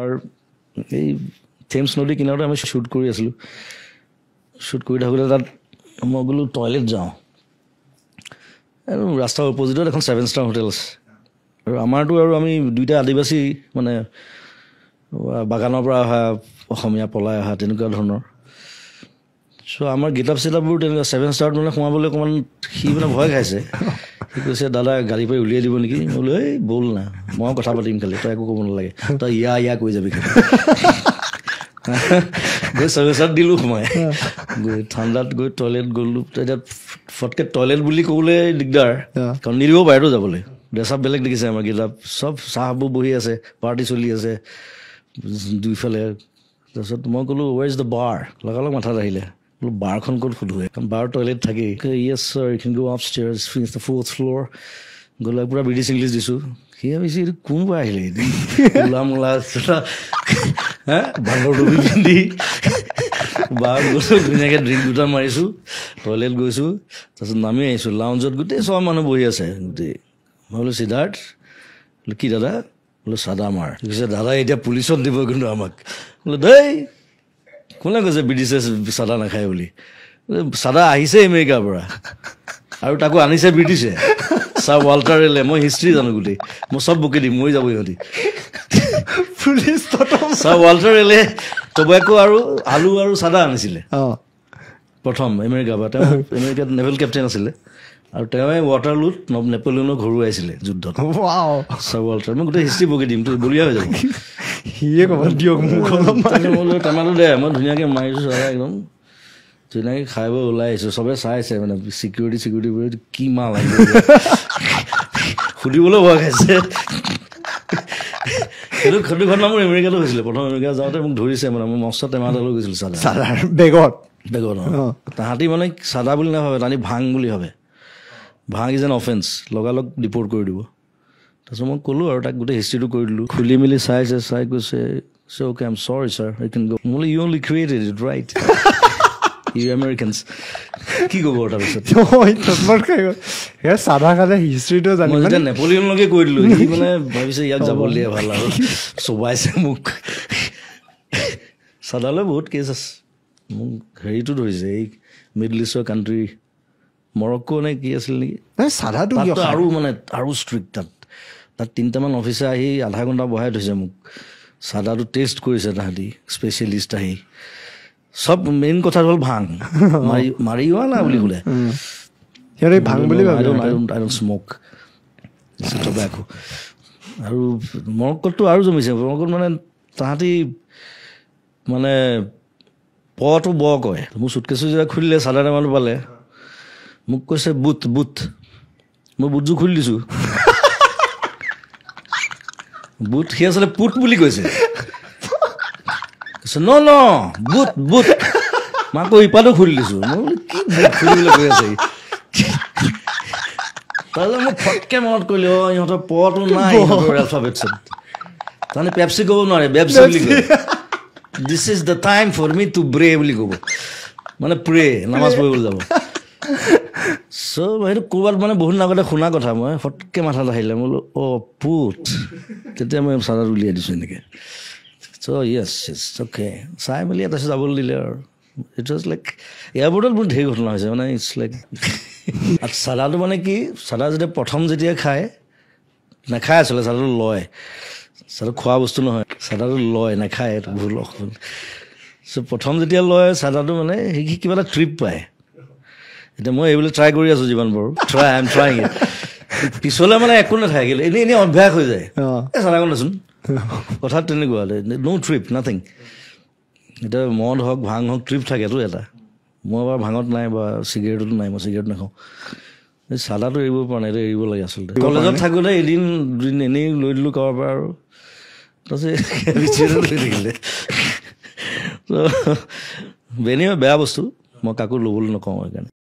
R এই Thames নদী কিনাৰতে আমি শ্বুট কৰি আছিলোঁ শ্বুট কৰি থাকোঁতে তাত মই বোলো টয়লেট যাওঁ আৰু ৰাস্তাৰ অপজিটত এখন 7 ষ্টাৰ হোটেল আছে আৰু আমাৰতো আৰু আমি দুইটা আদিবাসী মানে বাগানৰ পৰা অহা অসমীয়া পলাই অহা তেনেকুৱা ধৰণৰ চ' আমাৰ গেটআপ চেটআপবোৰ তেনেকুৱা 7 ষ্টাৰত মানে সোমাবলৈ অকণমান সি মানে ভয় খাইছে সি কৈছে দাদা গাড়ী পৰা উলিয়াই দিব নেকি মই বোলো এই ব'ল না মই কথা পাতিম খালি তই একো ক'ব নালাগে তই ইয়া কৈ যাবি খালি গৈ 7 ষ্টাৰত দিলোঁ সোমাই গৈ ঠাণ্ডাত গৈ টয়লেট গ'লোঁ এতিয়া ফটকৈ টয়লেট বুলি ক'বলৈ দিগদাৰ কাৰণ নিদিব বাহিৰতো যাবলৈ ড্ৰেছআপ বেলেগ দেখিছে আমাৰ গেটআপ চব চাহবোৰ বহি আছে পাৰ্টি চলি আছে দুইফালে তাৰপিছত মই ক'লোঁ ৱেৰ ইজ দ্য বাৰ লগালগ মাথাত আহিলে বোলো বাৰখন ক'ত সোধোৱে কাৰণ বাৰ টয়লেট থাকেই yes sir you can go up stairs finish the 4th floor গ'লে পূৰা ব্ৰিটিছ ইংলিছ দিছোঁ সি ভাবিছে এইটো কোনোবা আহিলে মূলা মূলা হা ভাঙৰ ডুবি পিন্ধি বাৰ গৈছোঁ ধুনীয়াকৈ ড্ৰিংক দুটা মাৰিছোঁ টয়লেট গৈছোঁ তাৰপিছত নামি আহিছোঁ লাউঞ্জত গোটেই চব মানুহ বহি আছে গোটেই মই বোলো সিদ্ধাৰ্থ বোলো কি দাদা বোলো চাদা মাৰ কৈছে দাদা এতিয়া পুলিচত দিব কিন্তু আমাক বোলো দেই কোনে কৈছে ব্ৰিটিছে চাদা নাখায় বুলি চাদা আহিছে আমেৰিকাৰ পৰা আৰু তাকো আনিছে ব্ৰিটিছে ছাৰ ৱাল্টাৰ ৰেলে মই হিষ্ট্ৰী জানো গোটেই মই চব বকি দিম মই যাব ইহঁতি পুলিচ ছাৰ ৱাল্টাৰ ৰেলে টবেকো আৰু আলু আৰু চাদা আনিছিলে প্ৰথম আমেৰিকাৰ পৰা তেওঁ আমেৰিকাত নেভেল কেপ্টেইন আছিলে আৰু তেওঁৱে ৱাটাৰলুত নেপলিয়নক ঘৰুৱাইছিলে যুদ্ধত ছাৰ ৱাল্টাৰ মই গোটেই হিষ্ট্ৰী বকি দিম তই বলিয়া হৈ যাব সিয়ে ক'ব দিয়ক মোক টেমাটো দে মই ধুনীয়াকৈ মাৰিছোঁ চাদা একদম ধুনীয়াকৈ খাই বৈ ওলাই আহিছোঁ চবে চাইছে মানে চিকিউৰিটি কি মাল আহিব সুধিবলৈ ভয় খাইছে সেইটো ঘটনা মোৰ আমেৰিকাতো হৈছিলে প্ৰথম আমেৰিকা যাওঁতে মোক ধৰিছে মানে মই মস্ত টেমা এটা লৈ গৈছিলোঁ চাদা বেগত তাহাঁতি মানে চাদা বুলি নাভাবে তাহাঁতি ভাং বুলি ভাবে ভাং ইজ এন অফেন্স লগালগ ডিপৰ্ট কৰি দিব তাৰপিছত মই ক'লোঁ আৰু তাক গোটেই হিষ্ট্ৰীটো কৰি দিলোঁ খুলি মেলি চাই কৈছে okay I am sorry sir I can go মই you only created it right you Americans কি ক'ব তাৰপিছত চাদা খালে হিষ্ট্ৰীটো জানি মই যেতিয়া নেপলিয়নলৈকে কৈ দিলোঁ সি মানে ভাবিছে ইয়াক যাব দিয়ে ভাল আৰু চবাইছে মোক চাদালৈ বহুত কেছ আছে মোক হেৰিটো ধৰিছে এই মিডল ইষ্টৰ কাণ্ট্ৰি মৰক্কো নে কি আছিল নেকি চাদাটো আৰু মানে আৰু ষ্ট্ৰিক্ট তাত 3টামান অফিচাৰ আহি আধা ঘণ্টা বহাই থৈছে মোক চাদাটো টেষ্ট কৰিছে তাহাঁতি স্পেচিয়েলিষ্ট আহি চব মেইন কথা হ'ল ভাং মাৰি যোৱা না বুলি ক'লে ভাং বুলি আই ডোণ্ট স্ম'ক টবেকো আৰু মৰক্কোততো আৰু জমিছে মৰক্কোত মানে তাহাঁতি মানে পটো ব কয় মোৰ চুটকেছো যেতিয়া খুলিলে চাদা টেমাটো পালে মোক কৈছে বুট মই বুটযোৰ খুলি দিছোঁ বুট সি আচলতে পুট বুলি কৈছে ন বুট মই আকৌ ইপাতো খুলি দিছোঁ মই বোলো কি বুট খুলিবলৈ কৈ আছে তাৰপিছত মোক ফটকৈ মনত কৰিলে ইহঁতৰ পটো নাই ইহঁতৰ এলফাবেটছত তাৰমানে পেপচি ক'ব নোৱাৰে বেপচি বুলি কয় this is the time for me to bray বুলি ক'ব মানে প্ৰে নামাজ পঢ়িবলৈ যাব চ' সেইটো ক'ৰবাত মানে বহুত আগতে শুনা কথা মই ফটকৈ মাথাত আহিলে মই বোলো পুট তেতিয়া মই চাদাত উলিয়াই দিছোঁ এনেকৈ চ' য়েছ অ'কে চাই মেলি তাৰপিছত যাবলৈ দিলে আৰু ইট ৱাজ লাইক এয়াৰপৰ্টত বহুত ধেৰ ঘটনা হৈছে মানে ইটছ লাইক চাদাটো মানে কি চাদা যেতিয়া খায় নাখায় আচলতে চাদাটো লয় চাদাটো খোৱা বস্তু নহয় চাদাটো লয় নাখায় এইটো ভুল চ' প্ৰথম যেতিয়া লয় চাদাটো মানে সি কিবা এটা ট্ৰিপ পায় এতিয়া মই এইবিলাক ট্ৰাই কৰি আছোঁ যিমান পাৰোঁ আই এম ট্ৰাইং ইট পিছলৈ মানে একো নাথাকিলে এনেই অভ্যাস হৈ যায় এই চাদাকণ দেচোন কথাত তেনেকুৱা ন' ট্ৰিপ নাথিং এতিয়া মদ হওক ভাং হওক ট্ৰিপ থাকেতো এটা মই বাৰু ভাঙত নাই বা চিগাৰেটতো নাই মই চিগাৰেট নাখাওঁ এই চাদাটো এৰিব পৰা নাই এইটো এৰিব লাগে আচলতে কলেজত থাকোঁতে এদিন দুদিন এনেই লৈ দিলোঁ কাৰোবাৰ পৰা আৰু তাৰপিছত লৈ থাকিলে ত' বেয়া বস্তু মই কাকো ল'বলৈ নকওঁ সেইকাৰণে